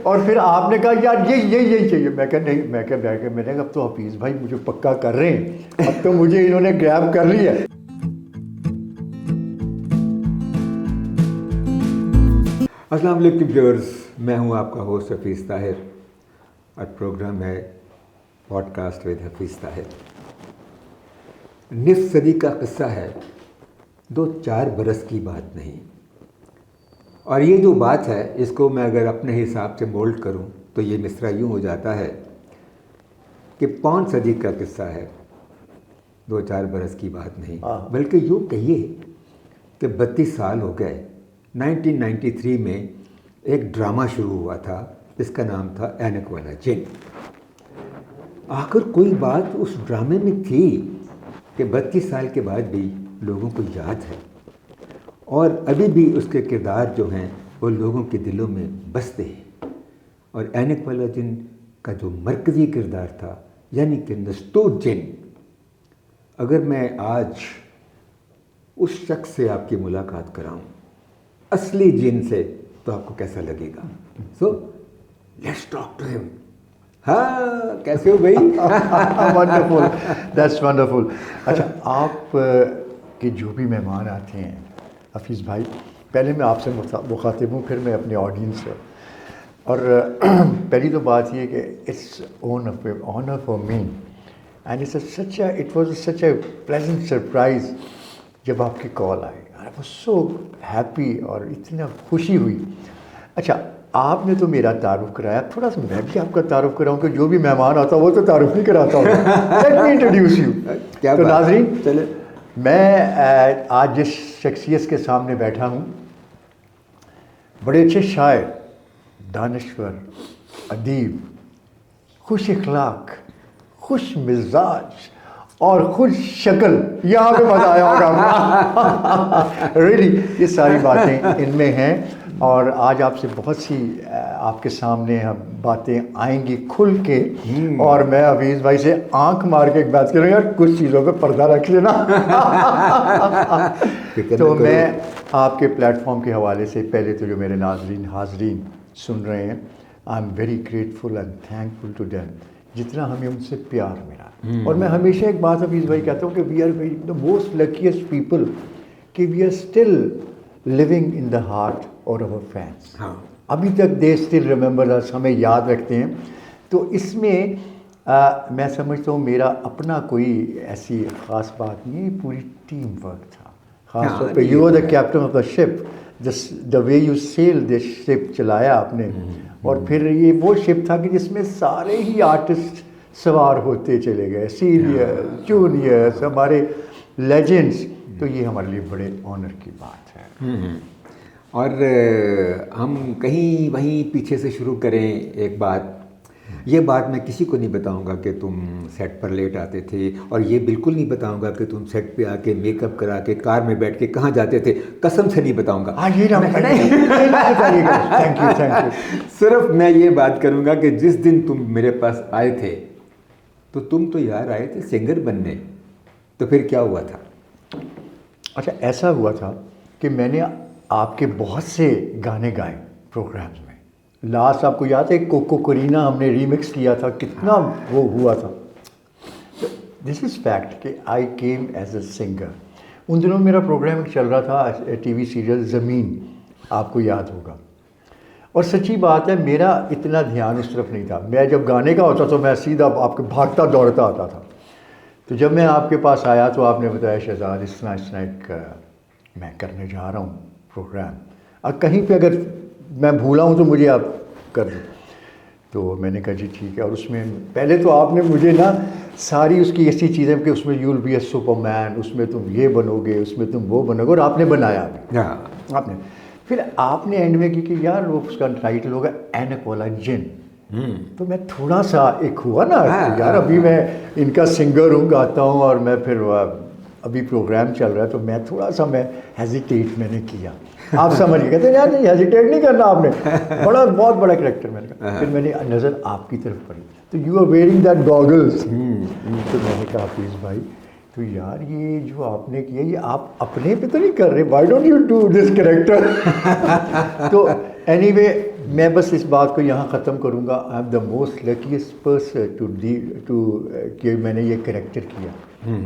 और फिर आपने कहा यार यही चाहिए। मैं कहा नहीं, मैं कहा मैंने कहा अब तो हफीज़ भाई मुझे पक्का कर रहे हैं, अब तो मुझे इन्होंने ग्रैब कर लिया। अस्सलाम वालेकुम व्यूअर्स, मैं हूं आपका होस्ट हफीज़ ताहिर और प्रोग्राम है पॉडकास्ट विद हफीज़ ताहिर। निस्फ सदी का किस्सा है, 2-4 बरस की बात नहीं। और ये जो बात है इसको मैं अगर अपने हिसाब से मोल्ड करूं तो ये मिसरा यूँ हो जाता है कि 5 सदी का किस्सा है, 2-4 बरस की बात नहीं, बल्कि यूँ कहिए कि 32 साल हो गए। 1993 में एक ड्रामा शुरू हुआ था जिसका नाम था ऐनक वाला जिन। आखिर कोई बात उस ड्रामे में थी कि 32 साल के बाद भी लोगों को याद है और अभी भी उसके किरदार जो हैं वो लोगों के दिलों में बसते हैं। और ऐनक वाला जिन का जो मरकज़ी किरदार था यानी कि नस्तूर जिन, अगर मैं आज उस शख्स से आपकी मुलाकात कराऊं, असली जिन से, तो आपको कैसा लगेगा? So let's talk to him. हाँ, कैसे हो भाई? Wonderful, that's wonderful. अच्छा, आप के जो भी मेहमान आते हैं हफीज़ भाई, पहले मैं आपसे मुखातिब हूँ, फिर मैं अपने ऑडियंस से। और पहली तो बात ये कि it's honour for me and it was such a pleasant surprise जब आपकी कॉल आई। आई वाज सो हैप्पी और इतना खुशी हुई। अच्छा, आपने तो मेरा तारुफ कराया, थोड़ा सा मैं भी आपका तारुफ कराऊं कि जो भी मेहमान आता वो तो तारुफ नहीं कराता हूँ। Let me introduce you. क्या तो नाज़रीन, चले, मैं आज जिस शख्सियत के सामने बैठा हूँ, बड़े अच्छे शायर, दानिश्वर, अदीब, खुश इखलाक, खुश मिजाज और खुश शक्ल, यहाँ पे मजा आया होगा। रियली ये सारी बातें इनमें हैं और आज आपसे बहुत सी आपके सामने हम बातें आएंगी खुल के। और मैं हफीज़ भाई से आंख मार के एक बात करूँ, यार कुछ चीज़ों पे पर्दा रख लेना। तो मैं आपके प्लेटफॉर्म के हवाले से पहले तो जो मेरे नाज़रीन हाज़रीन सुन रहे हैं, I am very grateful and thankful to them जितना हमें उनसे प्यार मिला। और मैं हमेशा एक बात हफीज़ भाई कहता हूँ कि we are the most luckiest people कि we are still living in the heart और अवर फैंस। हाँ, अभी तक दे स्टिल रिमेंबर अस, हमें याद रखते हैं। तो इसमें मैं समझता हूँ मेरा अपना कोई ऐसी ख़ास बात नहीं है, पूरी टीम वर्क था। ख़ास तौर पे you are the captain of the ship, the way you sail this ship चलाया आपने। और फिर ये वो शिप था कि जिसमें सारे ही आर्टिस्ट सवार होते चले गए, सीनियर जूनियर्स, हमारे लेजेंड्स। तो ये हमारे लिए बड़े ऑनर की बात है। और हम कहीं वहीं पीछे से शुरू करें एक बात। ये बात मैं किसी को नहीं बताऊंगा कि तुम सेट पर लेट आते थे, और ये बिल्कुल नहीं बताऊंगा कि तुम सेट पे आके मेकअप करा के कार में बैठ के कहाँ जाते थे, कसम से नहीं बताऊंगा। ये ना थैंक यू। सिर्फ मैं ये बात करूंगा कि जिस दिन तुम मेरे पास आए थे तो तुम तो यार आए थे सिंगर बनने, तो फिर क्या हुआ था? अच्छा, ऐसा हुआ था कि मैंने आपके बहुत से गाने गाए प्रोग्राम्स में। लास्ट आपको याद है कोको करीना हमने रीमिक्स किया था, कितना वो हुआ था। दिस इज़ फैक्ट कि आई केम एज अ सिंगर। उन दिनों मेरा प्रोग्राम चल रहा था टीवी सीरियल ज़मीन, आपको याद होगा। और सच्ची बात है, मेरा इतना ध्यान उस तरफ नहीं था। मैं जब गाने का होता तो मैं सीधा आपके भागता दौड़ता आता था। तो जब मैं आपके पास आया तो आपने बताया शहजाद इस तरह एक मैं करने जा रहा हूँ प्रोग्राम, और कहीं पे अगर मैं भूला हूँ तो मुझे आप कर दो। तो मैंने कहा जी ठीक है। और उसमें पहले तो आपने मुझे ना सारी उसकी ऐसी चीज़ें कि उसमें you will be a Superman, उसमें तुम ये बनोगे, उसमें तुम वो बनोगे, और आपने बनाया भी। आपने फिर आपने एंड में की कि यार वो उसका टाइटल होगा ऐनक वाला जिन। तो मैं थोड़ा सा एक हुआ ना यार, अभी मैं इनका सिंगर हूँ, गाता हूँ, और मैं फिर अभी प्रोग्राम चल रहा है, तो मैं थोड़ा सा हेजिटेट मैंने किया। आप समझ गए, कहते यार नहीं हेजिटेट नहीं करना आपने, बहुत बड़ा करेक्टर। मैंने कहा, फिर मैंने नज़र आपकी तरफ पड़ी तो you are wearing that goggles. तो मैंने कहा हफीज़ भाई, तो यार ये जो आपने किया ये आप अपने पे तो नहीं कर रहे, why don't you do this character. तो एनीवे मैं बस इस बात को यहाँ ख़त्म करूँगा। I am the most luckiest person to कि मैंने ये करेक्टर किया।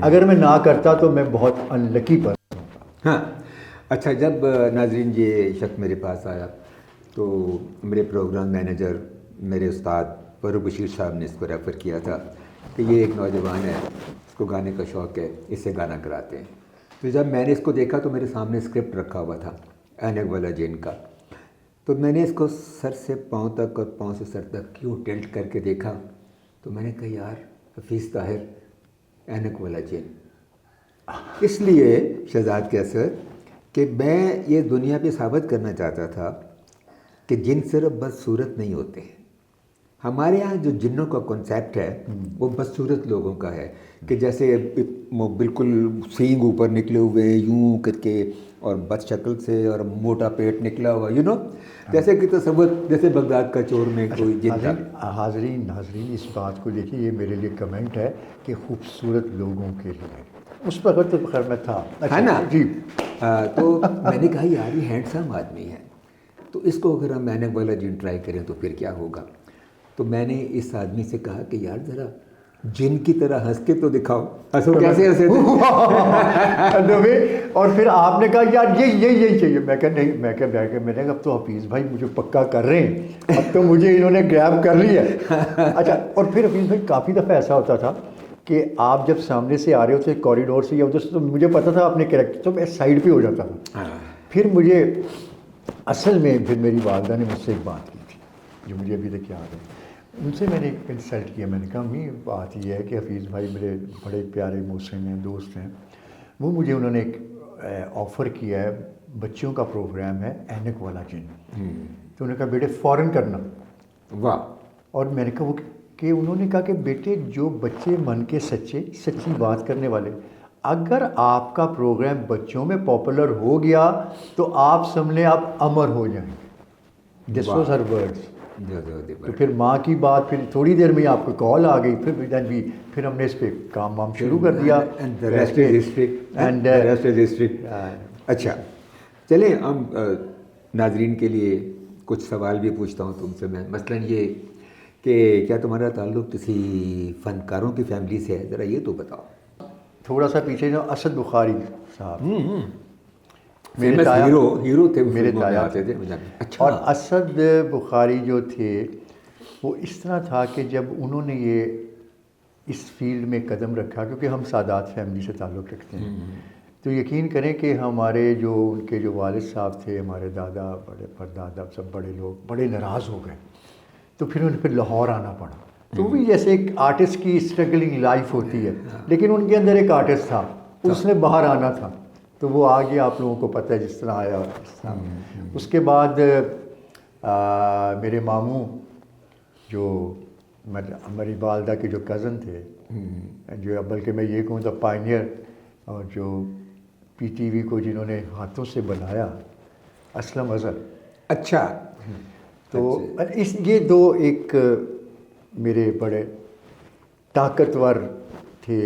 अगर मैं ना करता तो मैं बहुत अनलकी पर्सन होता। हाँ, अच्छा, जब नाजरीन ये शख्स मेरे पास आया तो मेरे प्रोग्राम मैनेजर, मेरे उस्ताद फरूक बशीर साहब ने इसको रेफ़र किया था कि ये एक नौजवान है, इसको गाने का शौक़ है, इससे गाना कराते हैं। तो जब मैंने इसको देखा तो मेरे सामने स्क्रिप्ट रखा हुआ था ऐनक वाला जिन का, तो मैंने इसको सर से पाँव तक और पाँव से सर तक क्यों टिल्ट करके देखा, तो मैंने कहा यार हफीज़ ताहिर ऐनक वाला जिन। इसलिए शहजाद कैसर कि मैं ये दुनिया पे साबित करना चाहता था कि जिन सिर्फ बदसूरत नहीं होते हैं। हमारे यहाँ जो जिन्नों का कॉन्सेप्ट है वो बदसूरत लोगों का है कि जैसे बिल्कुल सींग ऊपर निकले हुए यूं करके और बद शक्ल से और मोटा पेट निकला हुआ, जैसे कि तस्वुर जैसे बगदाद का चोर में कोई जिन था। हाज़रीन इस बात को देखिए, ये मेरे लिए कमेंट है कि खूबसूरत लोगों के लिए, उस पर तो खैर मैं था। है ना जी। तो मैंने कहा यार ये हैंडसम आदमी है, तो इसको अगर हम ऐनक वाला जिन ट्राई करें तो फिर क्या होगा। तो मैंने इस आदमी से कहा कि यार ज़रा जिन की तरह हंस के तो दिखाओ, हंसो कैसे हंसे और फिर आपने कहा यार यही चाहिए। मैं कहा नहीं, मैंने कहा अब तो हफीज़ भाई मुझे पक्का कर रहे हैं, अब तो मुझे इन्होंने ग्रैब कर लिया। अच्छा, और फिर हफीज़ भाई काफ़ी दफ़ा ऐसा होता था कि आप जब सामने से आ रहे होते कॉरिडोर से या उधर से, तो मुझे पता था अपने कैरेक्टर, तो मैं साइड पे हो जाता था। फिर मुझे असल में फिर मेरी वालदा ने मुझसे एक बात की थी जो मुझे अभी तक याद है। उनसे मैंने इंसल्ट किया, मैंने कहा अम्मी बात ये है कि हफीज़ भाई मेरे बड़े प्यारे मोहसिन हैं, दोस्त हैं, वो मुझे उन्होंने एक ऑफ़र किया है, बच्चों का प्रोग्राम है ऐनक वाला जिन। तो उन्होंने कहा बेटे फ़ौरन करना। वाह। और मैंने कहा वो कि उन्होंने कहा कि बेटे जो बच्चे मन के सच्ची बात करने वाले, अगर आपका प्रोग्राम बच्चों में पॉपुलर हो गया तो आप समझे आप अमर हो जाएंगे। This was her words. तो फिर माँ की बात, फिर थोड़ी देर में आपको कॉल आ गई, फिर हमने इस पे काम वाम शुरू कर दिया। अच्छा, चलें हम नाजरीन के लिए कुछ सवाल भी पूछता हूँ तुमसे मैं, मसलन ये कि क्या तुम्हारा ताल्लुक़ किसी फ़नकारों की फैमिली से है, ज़रा ये तो बताओ। थोड़ा सा पीछे जो असद बुखारी साहब मेरे हीरो थे, मेरे ताया आते थे। अच्छा। और असद बुखारी जो थे वो इस तरह था कि जब उन्होंने ये इस फील्ड में कदम रखा, क्योंकि हम सादात फैमिली से ताल्लुक़ रखते हैं, तो यकीन करें कि हमारे जो उनके जो वालिद साहब थे, हमारे दादा, बड़े परदादा, सब बड़े लोग बड़े नाराज़ हो गए। तो फिर उन्हें लाहौर आना पड़ा। तो भी जैसे एक आर्टिस्ट की स्ट्रगलिंग लाइफ होती है, लेकिन उनके अंदर एक आर्टिस्ट था, उसने बाहर आना था, तो वो आ गया। आप लोगों को पता है जिस तरह आया इस तरह। उसके बाद मेरे मामू जो हमारी वालदा के जो कज़न थे, जो बल्कि मैं ये कहूँ तो पायनियर, और जो पीटीवी को जिन्होंने हाथों से बनाया, असलम अज़हर। अच्छा। तो ये दो एक मेरे बड़े ताकतवर थे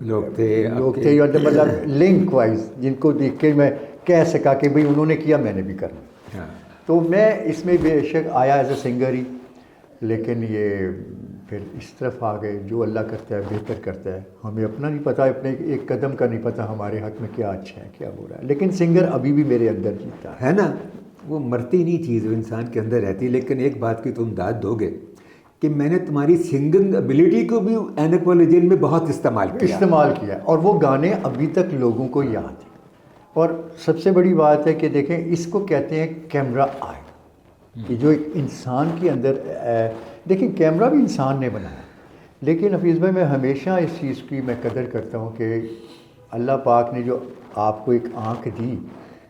लोग थे मतलब लिंक वाइज, जिनको देख के मैं कह सका कि भाई उन्होंने किया मैंने भी करना। तो मैं इसमें बेशक आया एज ए सिंगर ही, लेकिन ये फिर इस तरफ आ गए। जो अल्लाह करता है बेहतर करता है, हमें अपना नहीं पता, अपने एक कदम का नहीं पता हमारे हक़ में क्या अच्छा है क्या बुरा है, लेकिन सिंगर अभी भी मेरे अंदर जीता है ना। वो मरती नहीं चीज़, वो इंसान के अंदर रहती। लेकिन एक बात की तुम दाद दोगे कि मैंने तुम्हारी सिंगिंग एबिलिटी को भी ऐनक वाले जिन में बहुत इस्तेमाल किया, और वो गाने अभी तक लोगों को याद हैं। और सबसे बड़ी बात है कि देखें, इसको कहते हैं कैमरा आई, कि जो एक इंसान के अंदर देखिए कैमरा भी इंसान ने बनाया, लेकिन हफीज़ भाई मैं हमेशा इस चीज़ की मैं कदर करता हूँ कि अल्लाह पाक ने जो आपको एक आँख दी,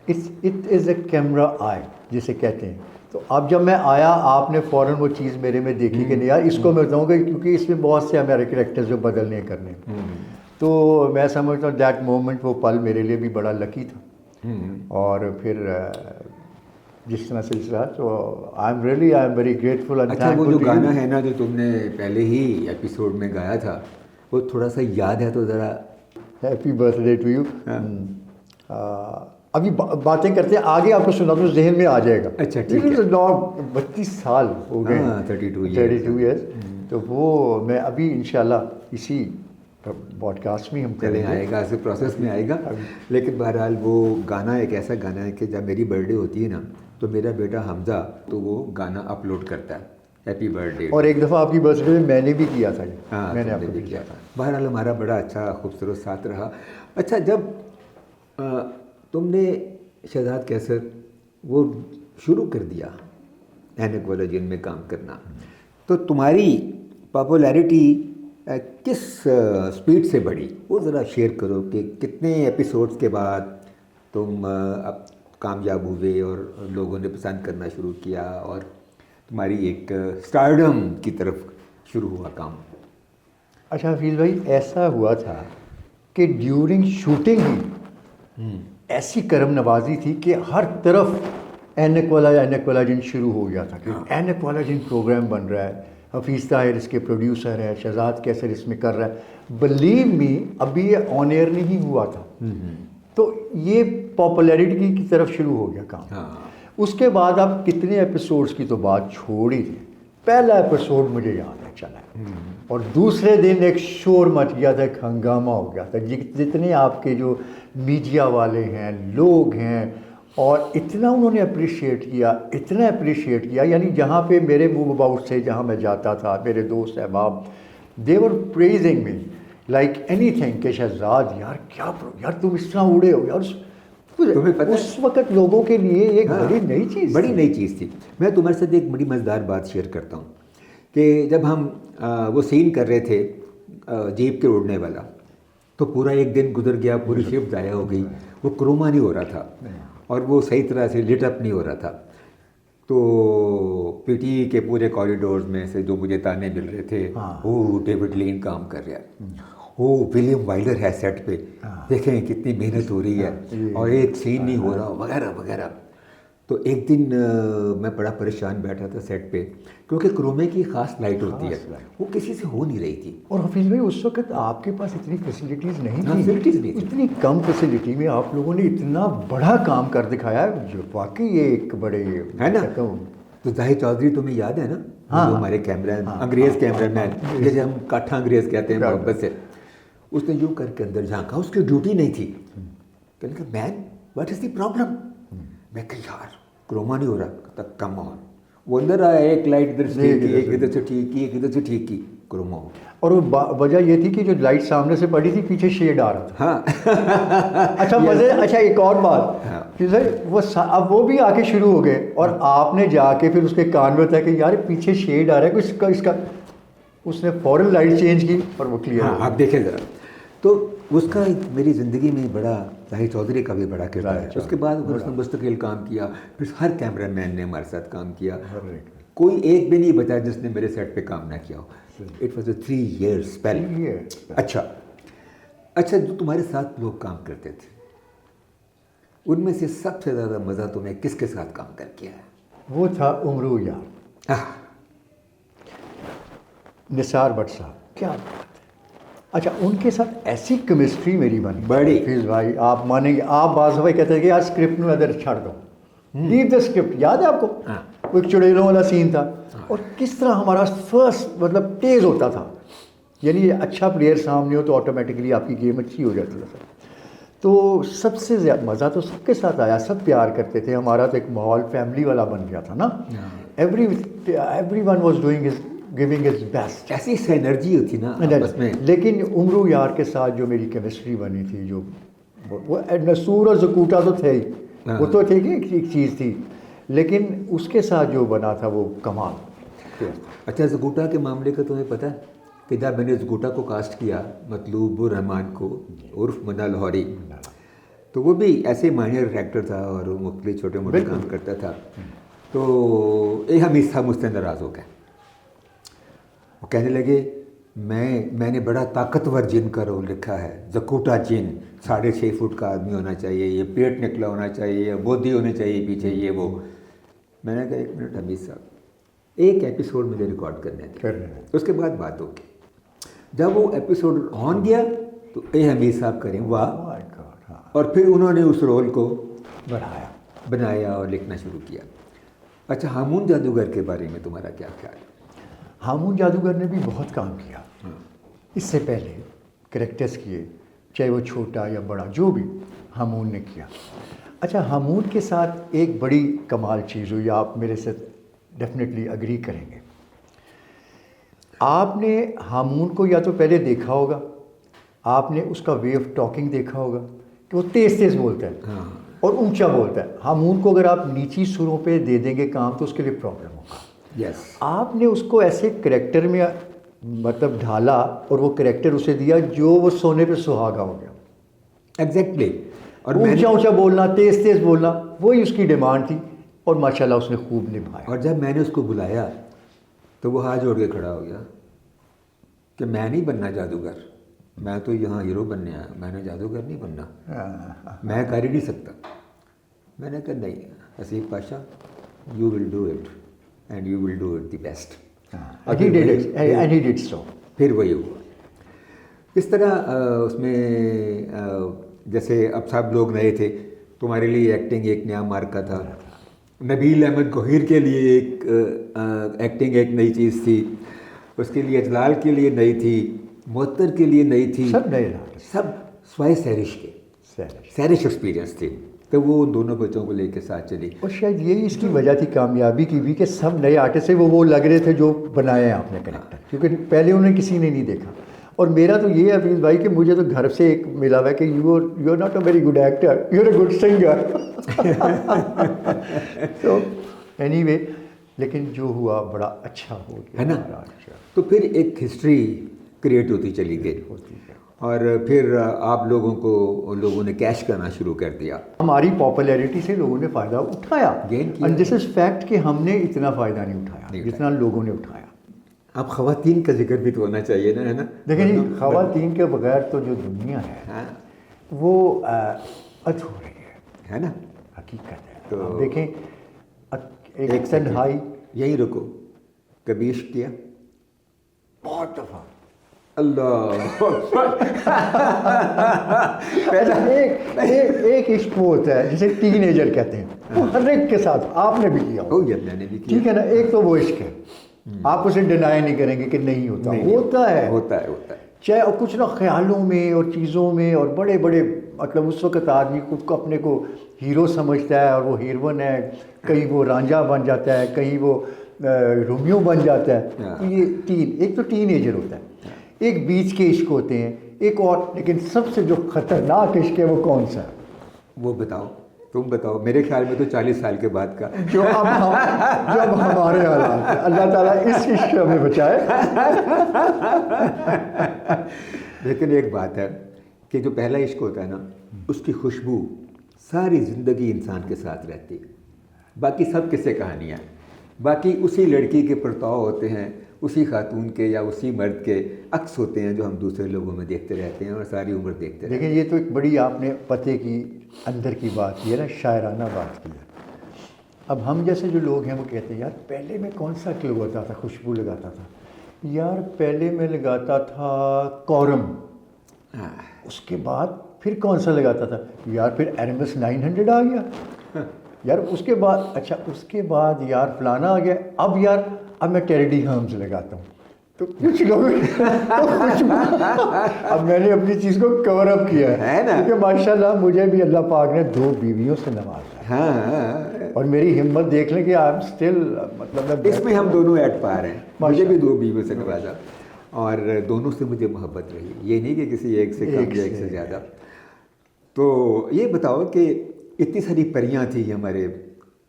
it is a camera eye जिसे कहते हैं। तो अब जब मैं आया, आपने फ़ौरन वो चीज़ मेरे में देखी कि नहीं यार इसको मैं बताऊँगा, क्योंकि इसमें बहुत से हमारे कैरेक्टर्स जो बदलने करने, तो मैं समझता हूँ दैट मोमेंट, वो पल मेरे लिए भी बड़ा लकी था। और फिर जिस तरह से रहा, तो आई एम वेरी ग्रेटफुल। अच्छा, वो जो गाना है ना जो तुमने पहले ही एपिसोड में गाया था, वो थोड़ा सा याद है तो ज़रा। Happy birthday to you. अभी बातें करते हैं, आगे आपको सुना तो जहन में आ जाएगा। अच्छा, ठीक है। 32 साल हो गए, हाँ, 32 ईयर्स। तो वो मैं अभी इंशाल्लाह इसी पॉडकास्ट में हम चले करेंगे। आएगा, ऐसे प्रोसेस में आएगा। लेकिन बहरहाल वो गाना एक ऐसा गाना है कि जब मेरी बर्थडे होती है ना, तो मेरा बेटा हमजा तो वो गाना अपलोड करता है, हैप्पी बर्थडे। और एक दफ़ा आपकी बर्थडे में मैंने भी किया था ये। हाँ, मैंने तुमने आपको भी भी किया था। बहरहाल हमारा बड़ा अच्छा खूबसूरत साथ रहा। अच्छा, जब तुमने शहजाद कैसर वो शुरू कर दिया ऐनक वाला जिन में काम करना, तो तुम्हारी पॉपुलैरिटी किस स्पीड से बढ़ी, वो ज़रा शेयर करो कि कितने एपिसोड्स के बाद तुम अब कामयाब हुए और लोगों ने पसंद करना शुरू किया और तुम्हारी एक स्टारडम की तरफ शुरू हुआ काम। अच्छा हफीज़ भाई, ऐसा हुआ था कि ड्यूरिंग शूटिंग ही ऐसी करम नवाजी थी कि हर तरफ ऐनक वाला जिन शुरू हो गया था कि ऐनक वाला जिन प्रोग्राम बन रहा है, हफीज़ ताहिर इसके प्रोड्यूसर है, शहजाद कैसर इसमें कर रहा है। बिलीव मी, अभी ये ऑन एयर नहीं हुआ था, तो ये पॉपुलैरिटी की तरफ शुरू हो गया काम। हाँ। उसके बाद आप कितने एपिसोड्स की तो बात छोड़ ही दी, पहला एपिसोड मुझे याद है चला है, और दूसरे दिन एक शोर मच गया था, एक हंगामा हो गया था। जितने आपके जो मीडिया वाले हैं, लोग हैं, और इतना उन्होंने अप्रिशिएट किया, इतना अप्रिशिएट किया, यानी जहाँ पे मेरे मूव अबाउट से जहाँ मैं जाता था, मेरे दोस्त अहबाब, देवर प्रेजिंग मी लाइक एनीथिंग कि शहजाद यार यार तुम इस तरह उड़े हो यार। तुम्हें पता उस वक्त लोगों के लिए एक बड़ी नई चीज़, बड़ी नई चीज़ थी। मैं तुम्हारे साथ एक बड़ी मज़ेदार बात शेयर करता हूँ कि जब हम वो सीन कर रहे थे जीप के उड़ने वाला, तो पूरा एक दिन गुजर गया, पूरी शिफ्ट ज़ाया हो गई, वो क्रोमा नहीं हो रहा था और वो सही तरह से लिट अप नहीं हो रहा था। तो पीटी के पूरे कॉरिडोर्स में से जो मुझे ताने मिल रहे थे, वो डेविड लीन काम कर रहा है, वो विलियम वाइलर है सेट पे, देखें कितनी मेहनत हो रही है और एक सीन नहीं हो रहा, वगैरह वगैरह। तो एक दिन मैं बड़ा परेशान बैठा था सेट पे, क्योंकि क्रोमे की ख़ास लाइट होती है, वो किसी से हो नहीं रही थी। और हफीज़ भाई उस वक्त आपके पास इतनी फैसिलिटीज़ नहीं थी, फैसिलिटीज़ नहीं थी। इतनी कम फैसिलिटी में आप लोगों ने इतना बड़ा काम कर दिखाया, जो वाकई ये एक बड़े है ना। तो जाहिर चौधरी तुम्हें याद है ना, जो हमारे कैमरा अंग्रेज़ कैमरामैन, जैसे हम काठा अंग्रेज़ कहते हैं मोहब्बत से, उसने यूँ करके अंदर झांका, उसकी ड्यूटी नहीं थी। कहने का man what is the problem, मैं कहा यार क्रोमा नहीं हो रहा, तक कम ऑन। वो अंदर आया, एक लाइट इधर से ठीक की, एक इधर से ठीक की, एक इधर से ठीक की, क्रोमा हो गया। और वो वजह ये थी कि जो लाइट सामने से पड़ी थी, पीछे शेड आ रहा था। हाँ। अच्छा एक और बात कि सर वो अब वो भी आके शुरू हो गए, और आपने जाके फिर उसके कान में बताया कि यार पीछे शेड आ रहा है कुछ इसका, उसने फौरन लाइट चेंज की और वो क्लियर। हाँ, आप देखें ज़रा, तो उसका मेरी ज़िंदगी में बड़ा, जाहिर चौधरी का भी बड़ा किरदार है। उसके बाद उसने मुस्तकिल काम किया, फिर हर कैमरामैन ने हमारे साथ काम किया, कोई एक भी नहीं बचा जिसने मेरे सेट पे काम ना किया हो। It was a 3 year spell. अच्छा, जो तुम्हारे साथ लोग काम करते थे, उनमें से सबसे ज़्यादा मज़ा तुम्हें किसके साथ काम कर किया है? वो था उमरू यार, निसार भट्ट साहब, क्या बात है। अच्छा, उनके साथ ऐसी केमिस्ट्री मेरी बनी बड़ी। फिर भाई आप मानेंगे, आप बात भाई कहते हैं कि यार स्क्रिप्ट में अदर छाड़ दो, लीव द स्क्रिप्ट, याद है आपको? वो एक चुड़ैलों वाला सीन था, और किस तरह हमारा फर्स्ट मतलब तेज़ होता था, यानी अच्छा प्लेयर सामने हो तो ऑटोमेटिकली आपकी गेम अच्छी हो जाती है। तो सबसे ज़्यादा मज़ा तो सबके साथ आया, सब प्यार करते थे, हमारा तो एक माहौल फैमिली वाला बन गया था ना। Every one was doing his giving his best, ऐसी एनर्जी होती ना आपस में। लेकिन उमरू यार के साथ जो मेरी केमिस्ट्री बनी थी, जो वो नसूर और जकूटा तो थे ही, वो तो थे कि एक चीज़ थी, लेकिन उसके साथ जो बना था वो कमाल। अच्छा, जकूटा के मामले का तुम्हें पता है कि जब मैंने जकूटा को कास्ट किया, मतलूबुर रहमान को उर्फ मन्ना लाहौरी, तो वो भी ऐसे माइनर एक्टर था और मुख्तलिफ छोटे मोटे काम करता था। तो एक हमीद साहब मुझसे नाराज़ हो गए, वो कहने लगे मैंने बड़ा ताकतवर जिन का रोल लिखा है, जकूटा जिन, 6.5 फुट का आदमी होना चाहिए, ये पेट निकला होना चाहिए, ये बोधी होनी चाहिए पीछे, ये वो। मैंने कहा 1 मिनट हमीद साहब, एक एपिसोड मुझे रिकॉर्ड करने थे, उसके बाद बात होगी। जब वो एपिसोड ऑन गया तो हमीद साहब करें वाह, और फिर उन्होंने उस रोल को बनाया और लिखना शुरू किया। अच्छा, हामून जादूगर के बारे में तुम्हारा क्या ख्याल है? हामून जादूगर ने भी बहुत काम किया। इससे पहले कैरेक्टर्स किए, चाहे वो छोटा या बड़ा, जो भी हामून ने किया। अच्छा, हामून के साथ एक बड़ी कमाल चीज़ हुई, आप मेरे से डेफिनेटली अग्री करेंगे। आपने हामून को या तो पहले देखा होगा, आपने उसका वे ऑफ टॉकिंग देखा होगा कि वो तेज़ तेज़ बोलता है हाँ, और ऊंचा बोलता है। हामून को अगर आप नीची सुरों पे दे देंगे काम तो उसके लिए प्रॉब्लम होगा। यस, आपने उसको ऐसे करेक्टर में मतलब ढाला और वो करेक्टर उसे दिया जो वो सोने पे सुहागा हो गया। एग्जैक्टली। और ऊंचा ऊंचा बोलना, तेज तेज बोलना, वही उसकी डिमांड थी और माशाल्लाह उसने खूब निभाया। और जब मैंने उसको बुलाया तो वो हाथ जोड़ के खड़ा हो गया कि मैं नहीं बनना जादूगर, मैं तो यहाँ हीरो बनने आया, मैंने जादूगर नहीं बनना, मैं कर ही नहीं सकता। मैंने कहा नहीं Haseeb Pasha, you will do it and you will do it the best. And he did so. फिर वही हुआ। इस तरह उसमें जैसे अब सब लोग नए थे, तुम्हारे लिए एक्टिंग एक नया मार्का था, नबील अहमद गोहिर के लिए एक एक्टिंग एक नई चीज़ थी, उसके लिए अजलाल के लिए नई थी, मुअत्तर के लिए नई थी, सब नए आर्टिस्ट, सब स्वाय सैरिश के सैरिश एक्सपीरियंस थे। तो वो उन दोनों बच्चों को लेके साथ चली। और शायद यही इसकी वजह थी कामयाबी की भी कि सब नए आर्टिस्ट थे, वो लग रहे थे जो बनाए हैं आपने करेक्टर, क्योंकि पहले उन्हें किसी ने नहीं देखा। और मेरा तो ये है हफीज़ भाई कि मुझे तो घर से एक मिला हुआ है कि you are not a very good actor, you are a good singer. तो एनीवे, लेकिन जो हुआ बड़ा अच्छा हो गया, है ना। तो फिर एक हिस्ट्री क्रिएट होती चली गई और फिर आप लोगों ने कैश करना शुरू कर दिया। हमारी पॉपुलैरिटी से लोगों ने फ़ायदा उठाया, गेन किया। एंड दिस इज़ फैक्ट कि हमने इतना फ़ायदा नहीं उठाया जितना लोगों ने उठाया। अब ख़वातीन का जिक्र भी तो होना चाहिए ना, है ना। देखिए जी, ख़वातीन के बगैर तो जो दुनिया है हाँ, वो अधूरी है ना। हकीकत है। तो आप देखें एक सेकंड, तन्हाई, यहीं रुको, कभी इश्क किया? बहुत दफ़ा। अल्लाह पहले एक इश्क वो होता है जिसे टीनेजर कहते हैं, वो हर एक के साथ आपने भी किया हो गया, मैंने भी किया। ठीक है ना। एक तो वो इश्क है, आप उसे डिनाई नहीं करेंगे कि नहीं होता, होता है, होता है। चाहे और कुछ ना ख्यालों में और चीज़ों में, और बड़े बड़े मतलब उस वक्त आदमी खुद को अपने को हीरो समझता है और वो हीरोइन है, कहीं वो रांझा बन जाता है, कहीं वो रोमियो बन जाता है। तो ये एक तो टीनेजर होता है, एक बीच के इश्क होते हैं, एक और, लेकिन सबसे जो खतरनाक इश्क है वो कौन सा है? वो बताओ, तुम बताओ। मेरे ख्याल में तो 40 साल के बाद का, जो अब हमारे हालात है। अल्लाह ताला इस इश्क से हमें बचाए। लेकिन एक बात है कि जो पहला इश्क होता है ना, उसकी खुशबू सारी ज़िंदगी इंसान के साथ रहती है। बाकी सब किस्से कहानियाँ हैं, बाकी उसी लड़की के परताव होते हैं, उसी खातून के या उसी मर्द के अक्स होते हैं जो हम दूसरे लोगों में देखते रहते हैं और सारी उम्र देखते रहते हैं। देखिए, ये तो एक बड़ी आपने पते की अंदर की बात की है ना, शायराना बात की है। अब हम जैसे जो लोग हैं वो कहते हैं यार पहले मैं कौन सा लगाता था, खुशबू लगाता था, यार पहले मैं लगाता था कौरम, उसके बाद फिर कौन सा लगाता था, यार फिर एरमस 900 आ गया, यार उसके बाद अच्छा उसके बाद यार फलाना आ गया, अब यार अब मैं टेरेडी हर्म्स लगाता हूँ। तो कुछ लोग अब मैंने अपनी चीज़ को कवर अप किया है ना, क्योंकि माशाल्लाह मुझे भी अल्लाह पाक ने 2 बीवियों से नवाजा है। हाँ, और मेरी हिम्मत देख लें कि आई एम स्टिल, मतलब इसमें हम दोनों एट पार हैं। मुझे भी 2 बीवियों से नवाजा और दोनों से मुझे मोहब्बत रही, ये नहीं कि किसी एक से कम या एक से ज़्यादा। तो ये बताओ कि इतनी सारी परियां थी हमारे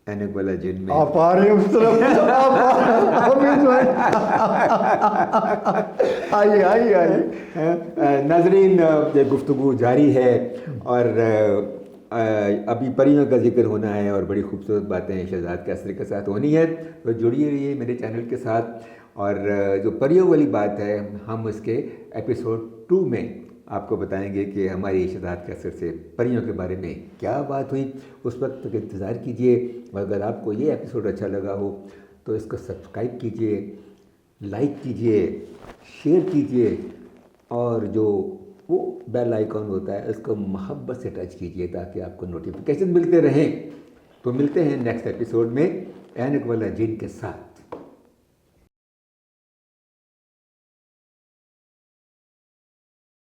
ऐनक वाला जिन में, आप आ रहे हैं उस तरफ, आइए। नाज़रीन, ये गुफ्तगू जारी है और अभी परियों का जिक्र होना है और बड़ी खूबसूरत बातें शहजाद कैसरी के साथ होनी है। तो जुड़िए रहिए मेरे चैनल के साथ। और जो परियों वाली बात है, हम इसके एपिसोड 2 में आपको बताएंगे कि हमारी शहजाद कैसर से परियों के बारे में क्या बात हुई। उस वक्त तक इंतज़ार कीजिए। और अगर आपको ये एपिसोड अच्छा लगा हो तो इसको सब्सक्राइब कीजिए, लाइक कीजिए, शेयर कीजिए और जो वो बेल आइकॉन होता है, उसको मोहब्बत से टच कीजिए ताकि आपको नोटिफिकेशन मिलते रहें। तो मिलते हैं नेक्स्ट एपिसोड में ऐनक वाला जिन के साथ।